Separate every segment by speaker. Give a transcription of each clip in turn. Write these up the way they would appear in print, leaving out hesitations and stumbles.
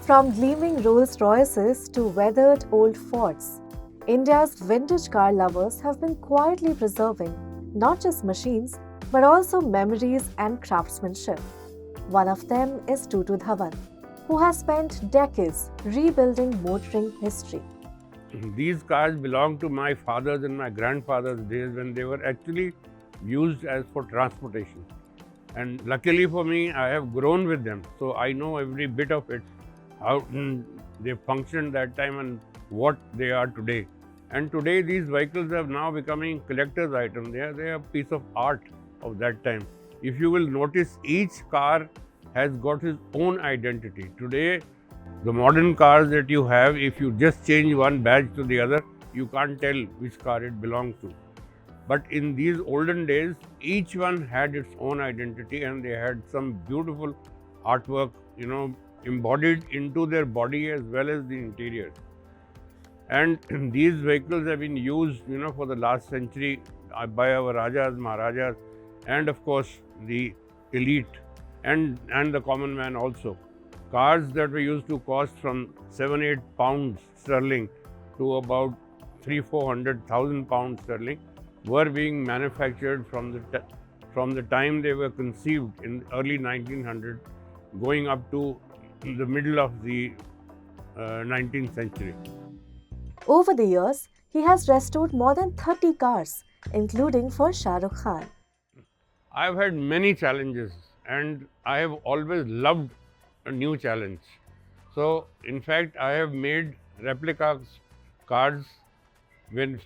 Speaker 1: From gleaming Rolls-Royces to weathered old Fords, India's vintage car lovers have been quietly preserving not just machines but also memories and craftsmanship. One of them is Tutu Dhawan, who has spent decades rebuilding motoring history.
Speaker 2: These cars belong to my father's and my grandfather's days when they were actually used as for transportation. And luckily for me, I have grown with them, so I know every bit of it, how they functioned that time and what they are today. And today these vehicles are now becoming collector's items. They are a piece of art of that time. If you will notice, each car has got its own identity. Today, the modern cars that you have, if you just change one badge to the other, you can't tell which car it belongs to. But in these olden days, each one had its own identity and they had some beautiful artwork, embodied into their body as well as the interior. And these vehicles have been used, for the last century by our Rajas, Maharajas, and of course the elite and the common man also. Cars that were used to cost from 7-8 pounds sterling to about 300,000-400,000 pounds sterling were being manufactured from the time they were conceived in early 1900, going up to the middle of the 19th century.
Speaker 1: Over the years, he has restored more than 30 cars, including for Shah Rukh Khan.
Speaker 2: I've had many challenges and I have always loved a new challenge. So, in fact, I have made replica cars. When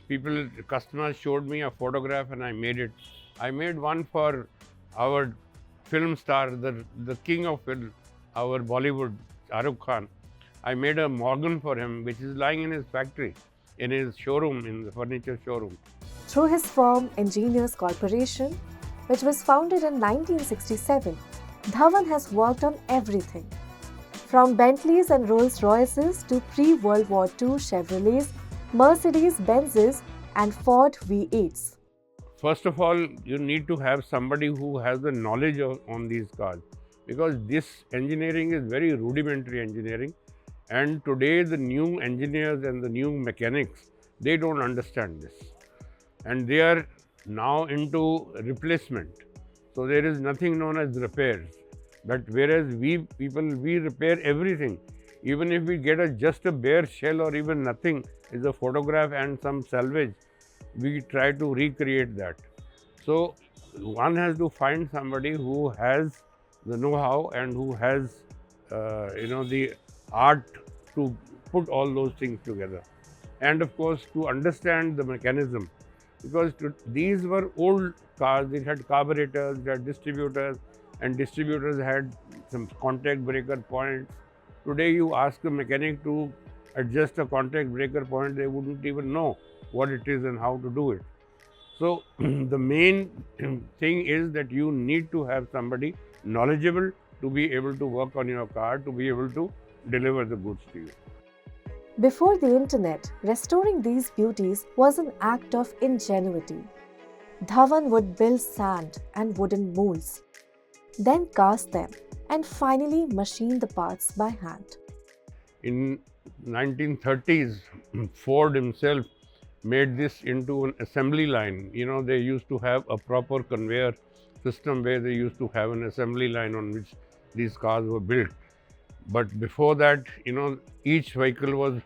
Speaker 2: customers showed me a photograph and I made it. I made one for our film star, the king of film, our Bollywood, Shah Rukh Khan. I made a Morgan for him, which is lying in his factory, in his showroom, in the furniture showroom.
Speaker 1: Through his firm, Engineers Corporation, which was founded in 1967, Dhawan has worked on everything. From Bentleys and Rolls-Royces to pre-World War II Chevrolets, Mercedes-Benzes and Ford V8s.
Speaker 2: First of all, you need to have somebody who has the knowledge on these cars, because this engineering is very rudimentary engineering, and today the new engineers and the new mechanics, they don't understand this, and they are now into replacement. So there is nothing known as repairs, but whereas we repair everything. Even if we get just a bare shell or even nothing, is a photograph and some salvage, we try to recreate that. So one has to find somebody who has the know-how and who has the art to put all those things together, and of course to understand the mechanism, because these were old cars. They had carburetors, they had distributors, and distributors had some contact breaker points. Today you ask a mechanic to adjust a contact breaker point, they wouldn't even know what it is and how to do it. So the main thing is that you need to have somebody knowledgeable to be able to work on your car, to be able to deliver the goods to you.
Speaker 1: Before the internet, restoring these beauties was an act of ingenuity. Dhawan would build sand and wooden molds, then cast them and finally machine the parts by hand.
Speaker 2: In 1930s, Ford himself made this into an assembly line. They used to have a proper conveyor system where they used to have an assembly line on which these cars were built. But before that, each vehicle was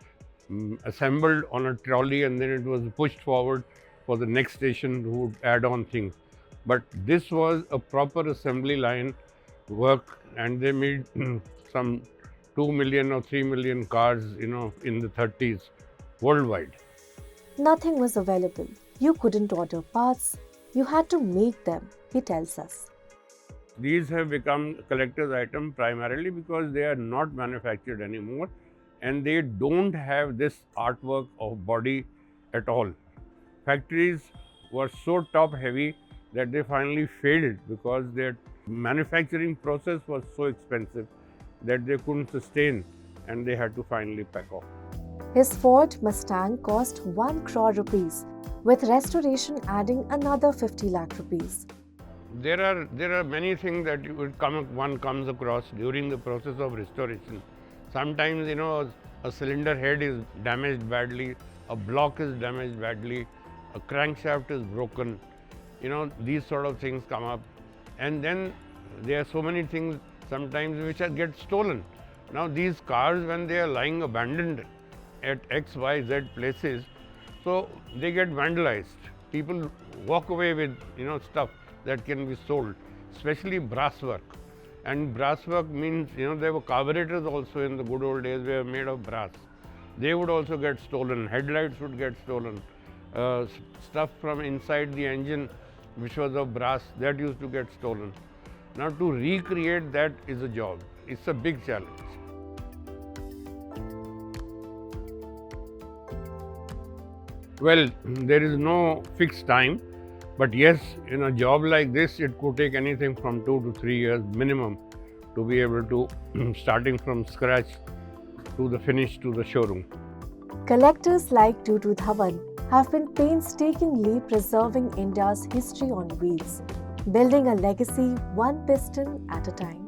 Speaker 2: assembled on a trolley and then it was pushed forward for the next station who would add on things. But this was a proper assembly line work, and they made some 2 million or 3 million cars, in the 30s worldwide.
Speaker 1: Nothing was available. You couldn't order parts. You had to make them, he tells us.
Speaker 2: These have become collector's items primarily because they are not manufactured anymore and they don't have this artwork of body at all. Factories were so top heavy that they finally failed because their manufacturing process was so expensive that they couldn't sustain and they had to finally pack off.
Speaker 1: His Ford Mustang cost 1 crore rupees, with restoration adding another 50 lakh rupees.
Speaker 2: There are many things that one comes across during the process of restoration. Sometimes, a cylinder head is damaged badly, a block is damaged badly, a crankshaft is broken. These sort of things come up. And then there are so many things sometimes which get stolen. Now these cars, when they are lying abandoned at X, Y, Z places, so they get vandalized. People walk away with stuff that can be sold, especially brass work. And brass work means, there were carburetors also in the good old days were made of brass. They would also get stolen. Headlights would get stolen. Stuff from inside the engine, which was of brass, that used to get stolen. Now to recreate that is a job. It's a big challenge. Well, there is no fixed time, but yes, in a job like this, it could take anything from 2 to 3 years minimum to be able to, starting from scratch to the finish to the showroom.
Speaker 1: Collectors like Tutu Dhawan have been painstakingly preserving India's history on wheels, building a legacy one piston at a time.